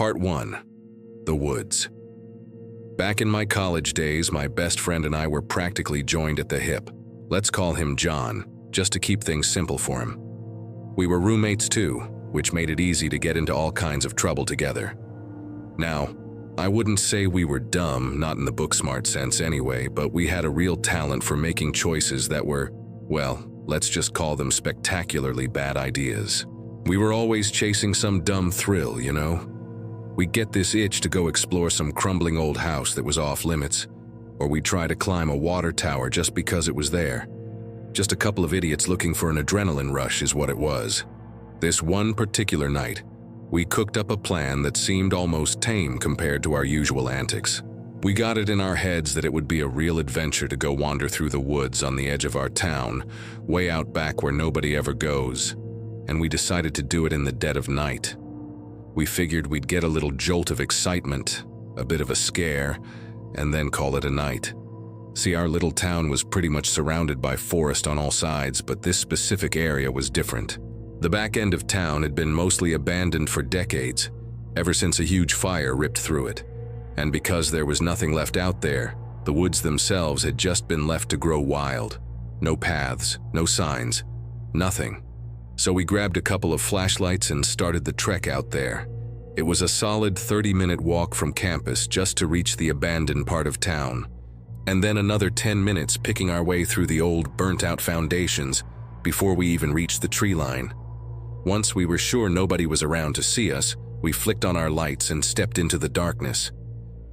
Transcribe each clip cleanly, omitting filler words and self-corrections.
Part 1. The Woods. Back in my college days, my best friend and I were practically joined at the hip. Let's call him John, just to keep things simple for him. We were roommates too, which made it easy to get into all kinds of trouble together. Now, I wouldn't say we were dumb, not in the book-smart sense anyway, but we had a real talent for making choices that were, well, let's just call them spectacularly bad ideas. We were always chasing some dumb thrill, you know? We'd get this itch to go explore some crumbling old house that was off limits, or we'd try to climb a water tower just because it was there. Just a couple of idiots looking for an adrenaline rush is what it was. This one particular night, we cooked up a plan that seemed almost tame compared to our usual antics. We got it in our heads that it would be a real adventure to go wander through the woods on the edge of our town, way out back where nobody ever goes, and we decided to do it in the dead of night. We figured we'd get a little jolt of excitement, a bit of a scare, and then call it a night. See, our little town was pretty much surrounded by forest on all sides, but this specific area was different. The back end of town had been mostly abandoned for decades, ever since a huge fire ripped through it. And because there was nothing left out there, the woods themselves had just been left to grow wild. No paths, no signs, nothing. So we grabbed a couple of flashlights and started the trek out there. It was a solid 30-minute walk from campus just to reach the abandoned part of town, and then another 10 minutes picking our way through the old, burnt-out foundations before we even reached the tree line. Once we were sure nobody was around to see us, we flicked on our lights and stepped into the darkness.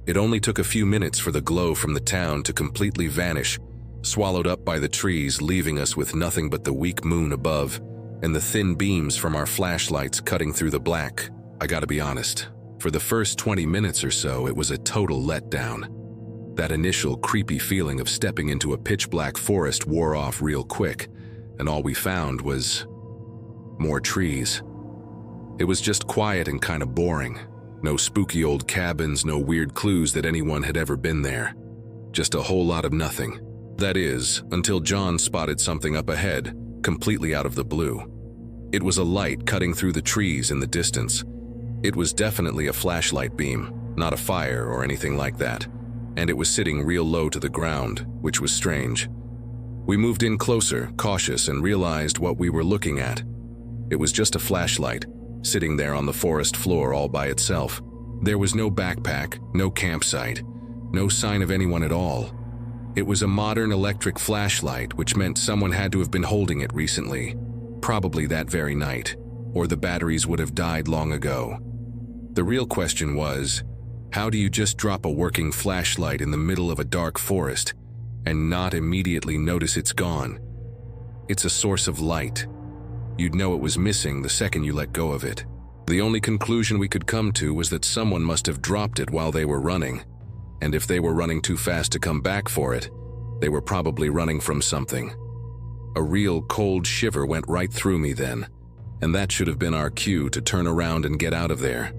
It only took a few minutes for the glow from the town to completely vanish, swallowed up by the trees, leaving us with nothing but the weak moon above and the thin beams from our flashlights cutting through the black. I gotta be honest, for the first 20 minutes or so, it was a total letdown. That initial creepy feeling of stepping into a pitch-black forest wore off real quick, and all we found was more trees. It was just quiet and kind of boring. No spooky old cabins, no weird clues that anyone had ever been there. Just a whole lot of nothing. That is, until John spotted something up ahead, completely out of the blue. It was a light cutting through the trees in the distance. It was definitely a flashlight beam, not a fire or anything like that, and it was sitting real low to the ground, which was strange. We moved in closer, cautious, and realized what we were looking at. It was just a flashlight, sitting there on the forest floor all by itself. There was no backpack, no campsite, no sign of anyone at all. It was a modern electric flashlight, which meant someone had to have been holding it recently, probably that very night, or the batteries would have died long ago. The real question was, how do you just drop a working flashlight in the middle of a dark forest and not immediately notice it's gone? It's a source of light. You'd know it was missing the second you let go of it. The only conclusion we could come to was that someone must have dropped it while they were running, and if they were running too fast to come back for it, they were probably running from something. A real cold shiver went right through me then, and that should have been our cue to turn around and get out of there.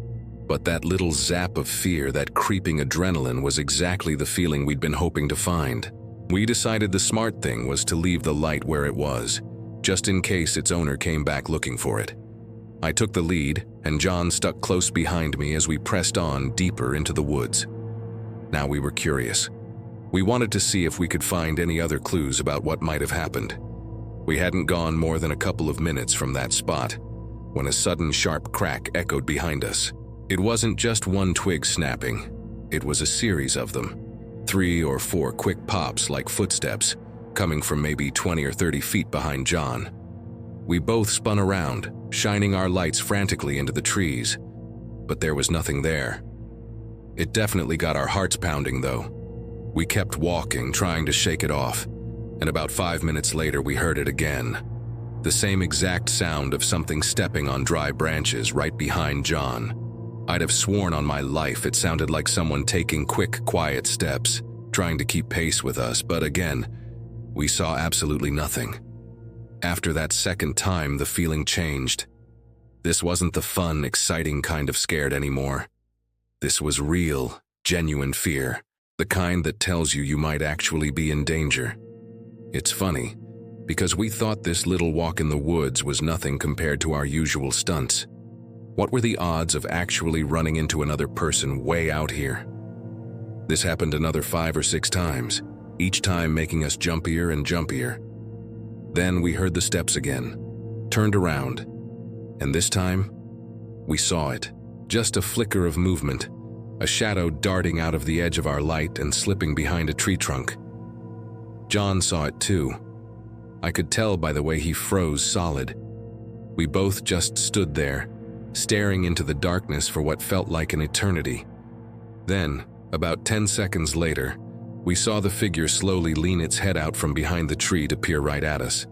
But that little zap of fear, that creeping adrenaline, was exactly the feeling we'd been hoping to find. We decided the smart thing was to leave the light where it was, just in case its owner came back looking for it. I took the lead, and John stuck close behind me as we pressed on deeper into the woods. Now we were curious. We wanted to see if we could find any other clues about what might have happened. We hadn't gone more than a couple of minutes from that spot when a sudden sharp crack echoed behind us. It wasn't just one twig snapping. It was a series of them. 3 or 4 quick pops like footsteps, coming from maybe 20 or 30 feet behind John. We both spun around, shining our lights frantically into the trees, but there was nothing there. It definitely got our hearts pounding, though. We kept walking, trying to shake it off, and about 5 minutes later we heard it again. The same exact sound of something stepping on dry branches right behind John. I'd have sworn on my life it sounded like someone taking quick, quiet steps, trying to keep pace with us, but again, we saw absolutely nothing. After that second time, the feeling changed. This wasn't the fun, exciting kind of scared anymore. This was real, genuine fear, the kind that tells you might actually be in danger. It's funny, because we thought this little walk in the woods was nothing compared to our usual stunts. What were the odds of actually running into another person way out here? This happened another 5 or 6 times, each time making us jumpier and jumpier. Then we heard the steps again, turned around, and this time, we saw it. Just a flicker of movement, a shadow darting out of the edge of our light and slipping behind a tree trunk. John saw it too. I could tell by the way he froze solid. We both just stood there, staring into the darkness for what felt like an eternity. Then, about 10 seconds later, we saw the figure slowly lean its head out from behind the tree to peer right at us.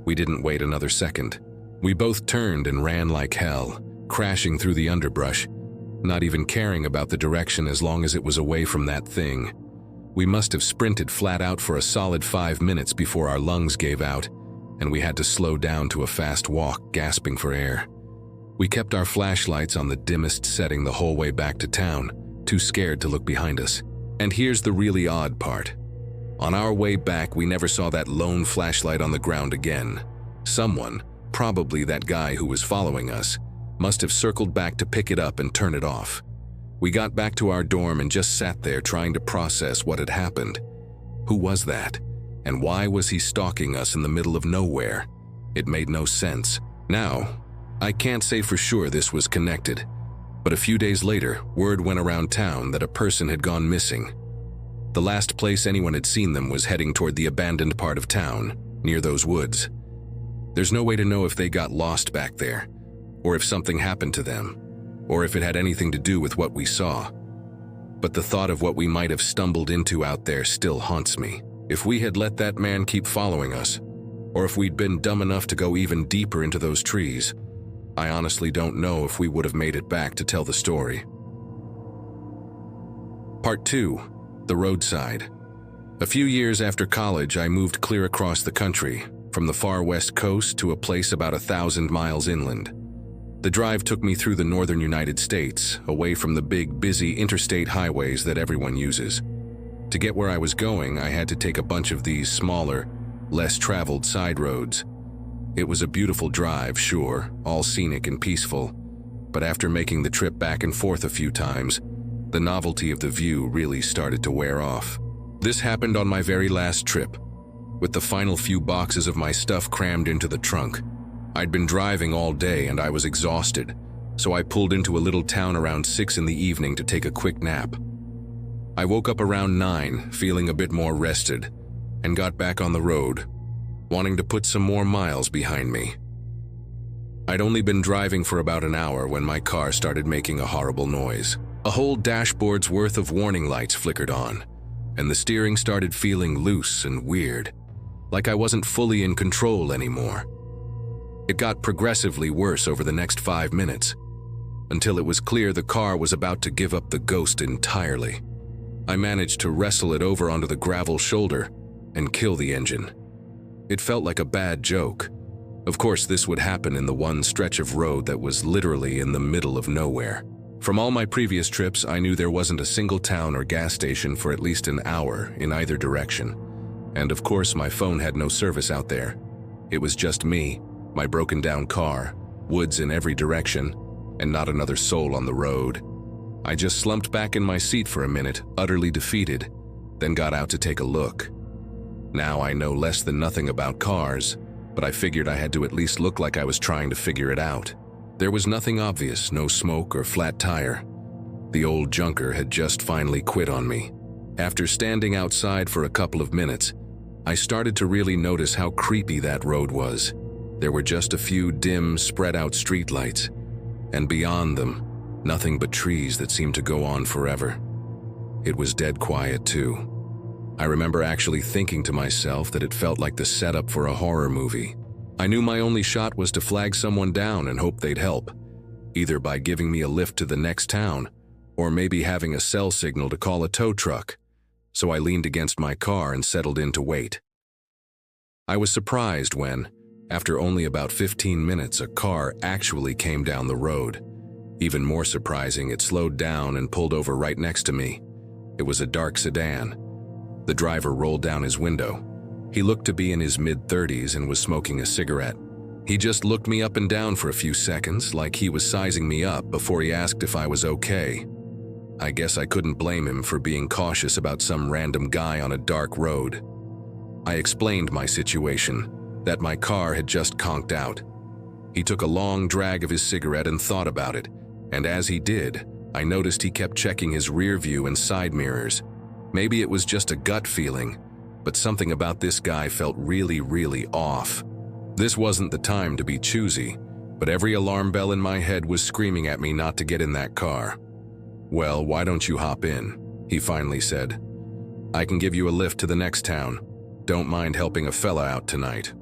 We didn't wait another second. We both turned and ran like hell, crashing through the underbrush, not even caring about the direction as long as it was away from that thing. We must have sprinted flat out for a solid 5 minutes before our lungs gave out, and we had to slow down to a fast walk, gasping for air. We kept our flashlights on the dimmest setting the whole way back to town, too scared to look behind us. And here's the really odd part. On our way back, we never saw that lone flashlight on the ground again. Someone, probably that guy who was following us, must have circled back to pick it up and turn it off. We got back to our dorm and just sat there trying to process what had happened. Who was that? And why was he stalking us in the middle of nowhere? It made no sense. Now, I can't say for sure this was connected, but a few days later, word went around town that a person had gone missing. The last place anyone had seen them was heading toward the abandoned part of town, near those woods. There's no way to know if they got lost back there, or if something happened to them, or if it had anything to do with what we saw. But the thought of what we might have stumbled into out there still haunts me. If we had let that man keep following us, or if we'd been dumb enough to go even deeper into those trees, I honestly don't know if we would have made it back to tell the story. Part 2. The Roadside. A few years after college, I moved clear across the country, from the far west coast to a place about 1,000 miles inland. The drive took me through the northern United States, away from the big, busy interstate highways that everyone uses. To get where I was going, I had to take a bunch of these smaller, less traveled side roads. It was a beautiful drive, sure, all scenic and peaceful, but after making the trip back and forth a few times, the novelty of the view really started to wear off. This happened on my very last trip, with the final few boxes of my stuff crammed into the trunk. I'd been driving all day and I was exhausted, so I pulled into a little town around 6 in the evening to take a quick nap. I woke up around 9, feeling a bit more rested, and got back on the road, wanting to put some more miles behind me. I'd only been driving for about an hour when my car started making a horrible noise. A whole dashboard's worth of warning lights flickered on, and the steering started feeling loose and weird, like I wasn't fully in control anymore. It got progressively worse over the next 5 minutes, until it was clear the car was about to give up the ghost entirely. I managed to wrestle it over onto the gravel shoulder and kill the engine. It felt like a bad joke. Of course, this would happen in the one stretch of road that was literally in the middle of nowhere. From all my previous trips, I knew there wasn't a single town or gas station for at least an hour in either direction. And of course, my phone had no service out there. It was just me, my broken down car, woods in every direction, and not another soul on the road. I just slumped back in my seat for a minute, utterly defeated, then got out to take a look. Now I know less than nothing about cars, but I figured I had to at least look like I was trying to figure it out. There was nothing obvious, no smoke or flat tire. The old junker had just finally quit on me. After standing outside for a couple of minutes, I started to really notice how creepy that road was. There were just a few dim, spread-out streetlights, and beyond them, nothing but trees that seemed to go on forever. It was dead quiet, too. I remember actually thinking to myself that it felt like the setup for a horror movie. I knew my only shot was to flag someone down and hope they'd help, either by giving me a lift to the next town, or maybe having a cell signal to call a tow truck. So I leaned against my car and settled in to wait. I was surprised when, after only about 15 minutes, a car actually came down the road. Even more surprising, it slowed down and pulled over right next to me. It was a dark sedan. The driver rolled down his window. He looked to be in his mid-30s and was smoking a cigarette. He just looked me up and down for a few seconds, like he was sizing me up before he asked if I was okay. I guess I couldn't blame him for being cautious about some random guy on a dark road. I explained my situation, that my car had just conked out. He took a long drag of his cigarette and thought about it, and as he did, I noticed he kept checking his rear view and side mirrors. Maybe it was just a gut feeling, but something about this guy felt really off. This wasn't the time to be choosy, but every alarm bell in my head was screaming at me not to get in that car. "Well, why don't you hop in?" he finally said. "I can give you a lift to the next town. Don't mind helping a fella out tonight."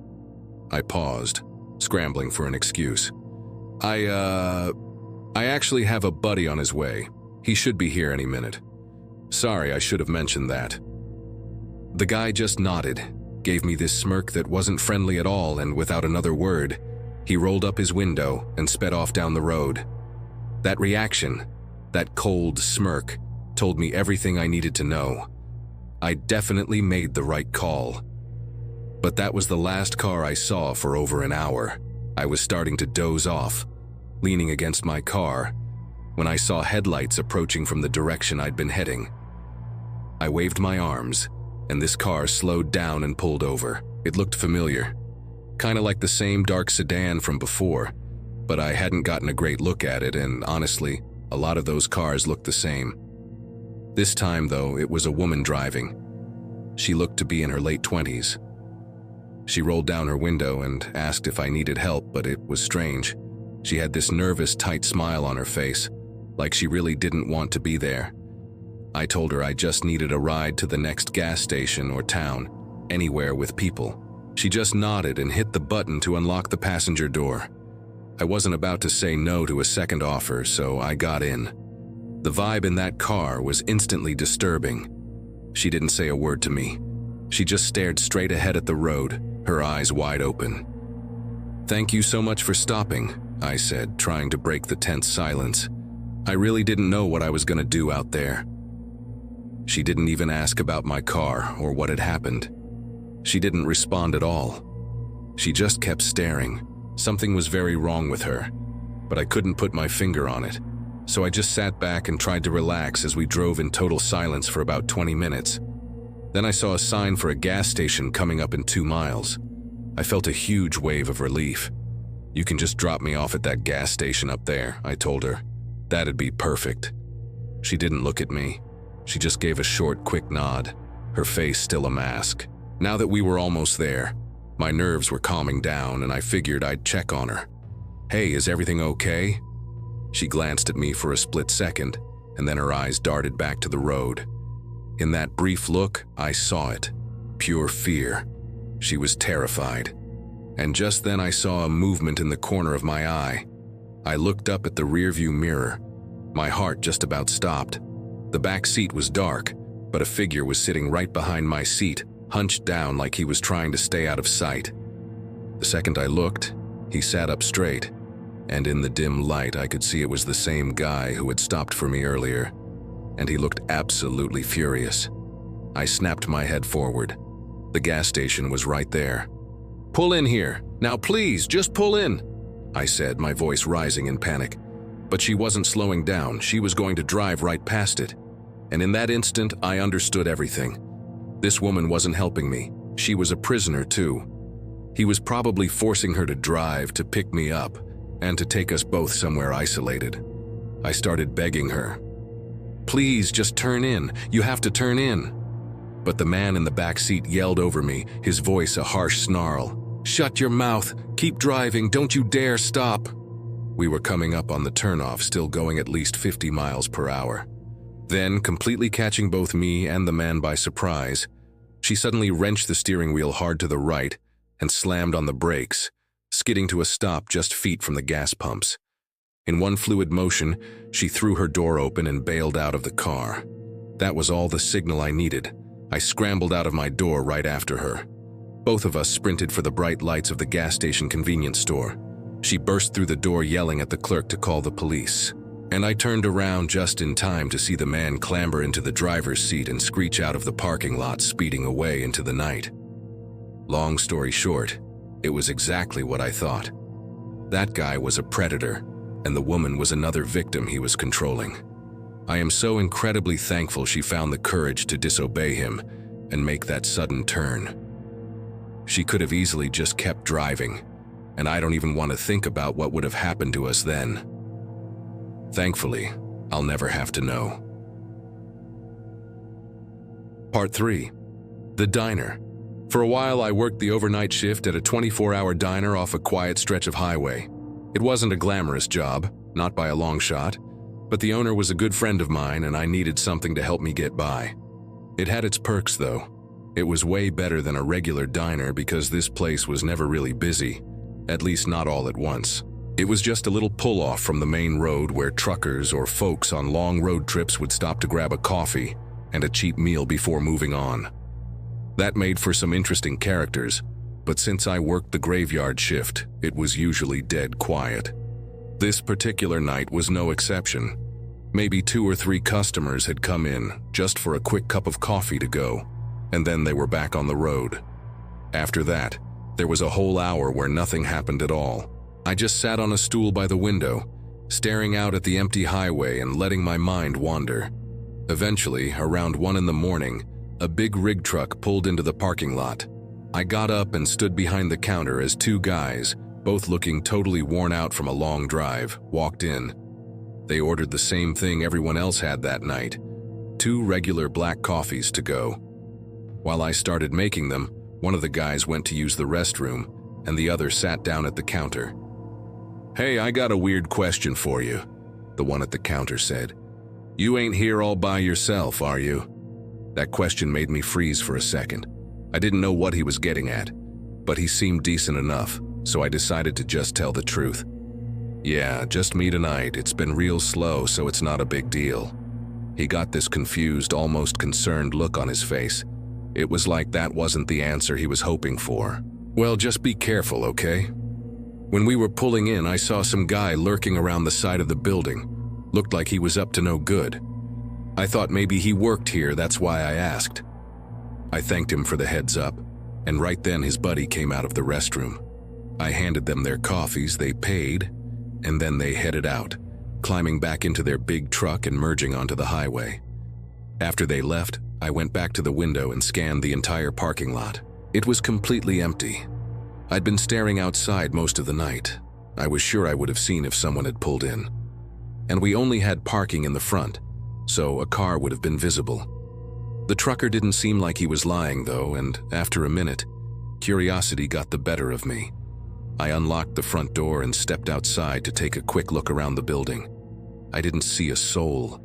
I paused, scrambling for an excuse. I actually have a buddy on his way. He should be here any minute. Sorry, I should have mentioned that." The guy just nodded, gave me this smirk that wasn't friendly at all, and without another word, he rolled up his window and sped off down the road. That reaction, that cold smirk, told me everything I needed to know. I definitely made the right call. But that was the last car I saw for over an hour. I was starting to doze off, leaning against my car, when I saw headlights approaching from the direction I'd been heading. I waved my arms, and this car slowed down and pulled over. It looked familiar, kinda like the same dark sedan from before, but I hadn't gotten a great look at it, and honestly, a lot of those cars looked the same. This time, though, it was a woman driving. She looked to be in her late 20s. She rolled down her window and asked if I needed help, but it was strange. She had this nervous, tight smile on her face, like she really didn't want to be there. I told her I just needed a ride to the next gas station or town, anywhere with people. She just nodded and hit the button to unlock the passenger door. I wasn't about to say no to a second offer, so I got in. The vibe in that car was instantly disturbing. She didn't say a word to me. She just stared straight ahead at the road, her eyes wide open. "Thank you so much for stopping," I said, trying to break the tense silence. I really didn't know what I was going to do out there. She didn't even ask about my car or what had happened. She didn't respond at all. She just kept staring. Something was very wrong with her, but I couldn't put my finger on it. So I just sat back and tried to relax as we drove in total silence for about 20 minutes. Then I saw a sign for a gas station coming up in 2 miles. I felt a huge wave of relief. "You can just drop me off at that gas station up there," I told her. "That'd be perfect." She didn't look at me. She just gave a short, quick nod, her face still a mask. Now that we were almost there, my nerves were calming down and I figured I'd check on her. "Hey, is everything okay?" She glanced at me for a split second, and then her eyes darted back to the road. In that brief look, I saw it. Pure fear. She was terrified. And just then I saw a movement in the corner of my eye. I looked up at the rearview mirror. My heart just about stopped. The back seat was dark, but a figure was sitting right behind my seat, hunched down like he was trying to stay out of sight. The second I looked, he sat up straight, and in the dim light I could see it was the same guy who had stopped for me earlier, and he looked absolutely furious. I snapped my head forward. The gas station was right there. "Pull in here. Now please, just pull in," I said, my voice rising in panic. But she wasn't slowing down. She was going to drive right past it. And in that instant, I understood everything. This woman wasn't helping me. She was a prisoner too. He was probably forcing her to drive, to pick me up, and to take us both somewhere isolated. I started begging her. "Please, just turn in. You have to turn in." But the man in the back seat yelled over me, his voice a harsh snarl. "Shut your mouth. Keep driving. Don't you dare stop." We were coming up on the turnoff, still going at least 50 miles per hour. Then, completely catching both me and the man by surprise, she suddenly wrenched the steering wheel hard to the right and slammed on the brakes, skidding to a stop just feet from the gas pumps. In one fluid motion, she threw her door open and bailed out of the car. That was all the signal I needed. I scrambled out of my door right after her. Both of us sprinted for the bright lights of the gas station convenience store. She burst through the door yelling at the clerk to call the police. And I turned around just in time to see the man clamber into the driver's seat and screech out of the parking lot, speeding away into the night. Long story short, it was exactly what I thought. That guy was a predator, and the woman was another victim he was controlling. I am so incredibly thankful she found the courage to disobey him and make that sudden turn. She could have easily just kept driving, and I don't even want to think about what would have happened to us then. Thankfully, I'll never have to know. Part 3. The diner. For a while, I worked the overnight shift at a 24-hour diner off a quiet stretch of highway. It wasn't a glamorous job, not by a long shot, but the owner was a good friend of mine and I needed something to help me get by. It had its perks, though. It was way better than a regular diner because this place was never really busy, at least not all at once. It was just a little pull-off from the main road where truckers or folks on long road trips would stop to grab a coffee and a cheap meal before moving on. That made for some interesting characters, but since I worked the graveyard shift, it was usually dead quiet. This particular night was no exception. Maybe 2 or 3 customers had come in just for a quick cup of coffee to go, and then they were back on the road. After that, there was a whole hour where nothing happened at all. I just sat on a stool by the window, staring out at the empty highway and letting my mind wander. Eventually, around 1 in the morning, a big rig truck pulled into the parking lot. I got up and stood behind the counter as 2 guys, both looking totally worn out from a long drive, walked in. They ordered the same thing everyone else had that night, 2 regular black coffees to go. While I started making them, one of the guys went to use the restroom, and the other sat down at the counter. "Hey, I got a weird question for you," the one at the counter said. "You ain't here all by yourself, are you?" That question made me freeze for a second. I didn't know what he was getting at, but he seemed decent enough, so I decided to just tell the truth. "Yeah, just me tonight. It's been real slow, so it's not a big deal." He got this confused, almost concerned look on his face. It was like that wasn't the answer he was hoping for. "Well, just be careful, okay? When we were pulling in, I saw some guy lurking around the side of the building. Looked like he was up to no good. I thought maybe he worked here, that's why I asked." I thanked him for the heads up, and right then his buddy came out of the restroom. I handed them their coffees, they paid, and then they headed out, climbing back into their big truck and merging onto the highway. After they left, I went back to the window and scanned the entire parking lot. It was completely empty. I'd been staring outside most of the night. I was sure I would have seen if someone had pulled in. And we only had parking in the front, so a car would have been visible. The trucker didn't seem like he was lying though, and after a minute, curiosity got the better of me. I unlocked the front door and stepped outside to take a quick look around the building. I didn't see a soul.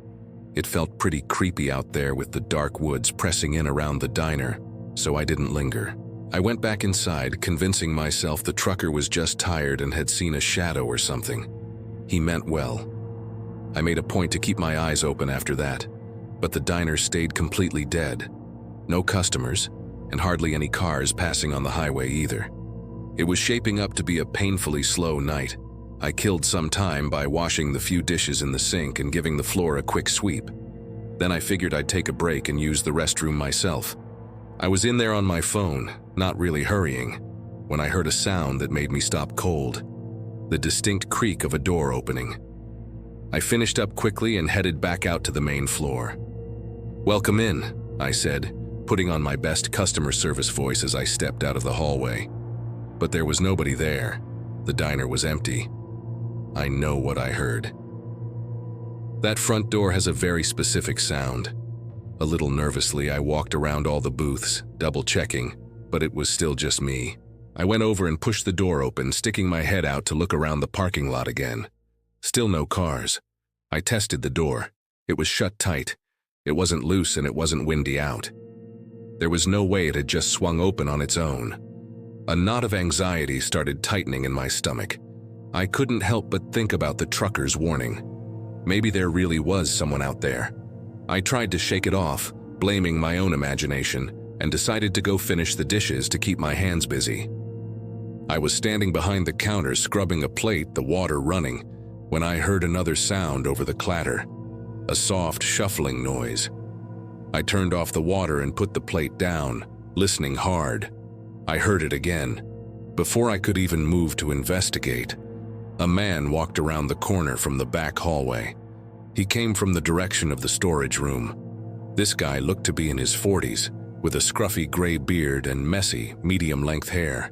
It felt pretty creepy out there with the dark woods pressing in around the diner, so I didn't linger. I went back inside, convincing myself the trucker was just tired and had seen a shadow or something. He meant well. I made a point to keep my eyes open after that, but the diner stayed completely dead. No customers, and hardly any cars passing on the highway either. It was shaping up to be a painfully slow night. I killed some time by washing the few dishes in the sink and giving the floor a quick sweep. Then I figured I'd take a break and use the restroom myself. I was in there on my phone, not really hurrying, when I heard a sound that made me stop cold. The distinct creak of a door opening. I finished up quickly and headed back out to the main floor. "Welcome in," I said, putting on my best customer service voice as I stepped out of the hallway. But there was nobody there. The diner was empty. I know what I heard. That front door has a very specific sound. A little nervously, I walked around all the booths, double-checking, but it was still just me. I went over and pushed the door open, sticking my head out to look around the parking lot again. Still no cars. I tested the door. It was shut tight. It wasn't loose and it wasn't windy out. There was no way it had just swung open on its own. A knot of anxiety started tightening in my stomach. I couldn't help but think about the trucker's warning. Maybe there really was someone out there. I tried to shake it off, blaming my own imagination, and decided to go finish the dishes to keep my hands busy. I was standing behind the counter scrubbing a plate, the water running, when I heard another sound over the clatter. A soft, shuffling noise. I turned off the water and put the plate down, listening hard. I heard it again. Before I could even move to investigate, A man walked around the corner from the back hallway. He came from the direction of the storage room. This guy looked to be in his 40s, with a scruffy gray beard and messy, medium-length hair.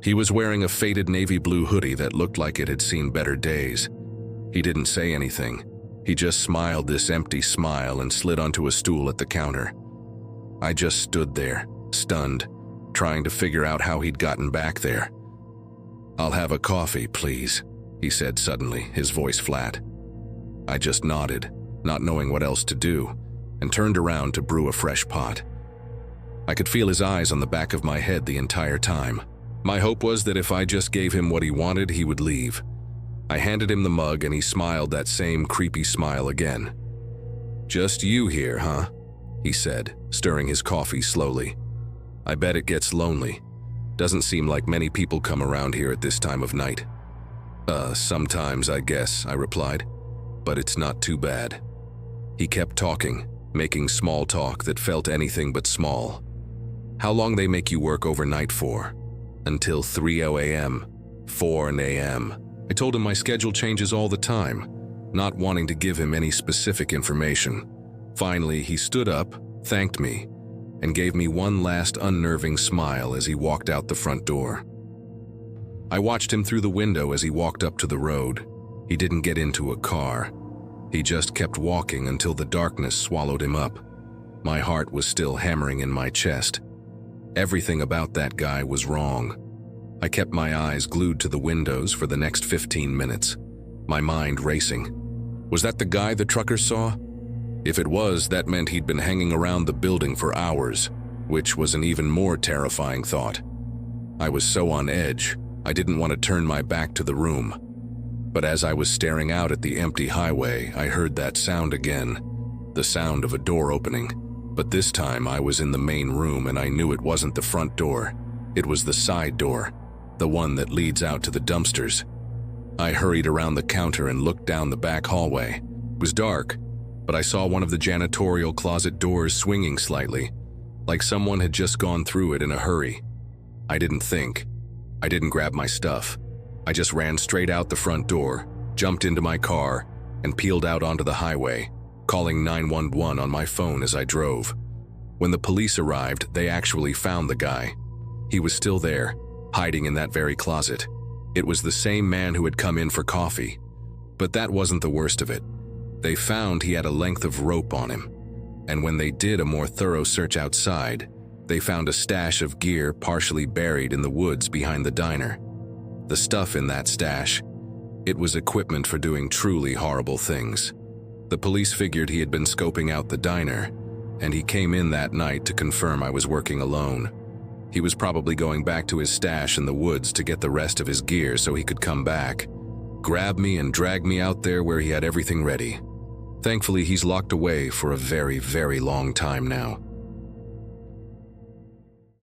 He was wearing a faded navy blue hoodie that looked like it had seen better days. He didn't say anything. He just smiled this empty smile and slid onto a stool at the counter. I just stood there, stunned, trying to figure out how he'd gotten back there. "I'll have a coffee, please," he said suddenly, his voice flat. I just nodded, not knowing what else to do, and turned around to brew a fresh pot. I could feel his eyes on the back of my head the entire time. My hope was that if I just gave him what he wanted, he would leave. I handed him the mug and he smiled that same creepy smile again. "Just you here, huh?" he said, stirring his coffee slowly. "I bet it gets lonely. Doesn't seem like many people come around here at this time of night." Sometimes, I guess," I replied, "but it's not too bad." He kept talking, making small talk that felt anything but small. "How long they make you work overnight for?" "Until 3 a.m., 4 a.m. I told him my schedule changes all the time, not wanting to give him any specific information. Finally, he stood up, thanked me, and gave me one last unnerving smile as he walked out the front door. I watched him through the window as he walked up to the road. He didn't get into a car. He just kept walking until the darkness swallowed him up. My heart was still hammering in my chest. Everything about that guy was wrong. I kept my eyes glued to the windows for the next 15 minutes, my mind racing. Was that the guy the truckers saw? If it was, that meant he'd been hanging around the building for hours, which was an even more terrifying thought. I was so on edge, I didn't want to turn my back to the room. But as I was staring out at the empty highway, I heard that sound again, the sound of a door opening. But this time I was in the main room and I knew it wasn't the front door. It was the side door, the one that leads out to the dumpsters. I hurried around the counter and looked down the back hallway. It was dark, but I saw one of the janitorial closet doors swinging slightly, like someone had just gone through it in a hurry. I didn't think. I didn't grab my stuff. I just ran straight out the front door, jumped into my car, and peeled out onto the highway, calling 911 on my phone as I drove. When the police arrived, they actually found the guy. He was still there, hiding in that very closet. It was the same man who had come in for coffee. But that wasn't the worst of it. They found he had a length of rope on him, and when they did a more thorough search outside, they found a stash of gear partially buried in the woods behind the diner. The stuff in that stash, it was equipment for doing truly horrible things. The police figured he had been scoping out the diner, and he came in that night to confirm I was working alone. He was probably going back to his stash in the woods to get the rest of his gear so he could come back, grab me and drag me out there where he had everything ready. Thankfully, he's locked away for a very, very long time now.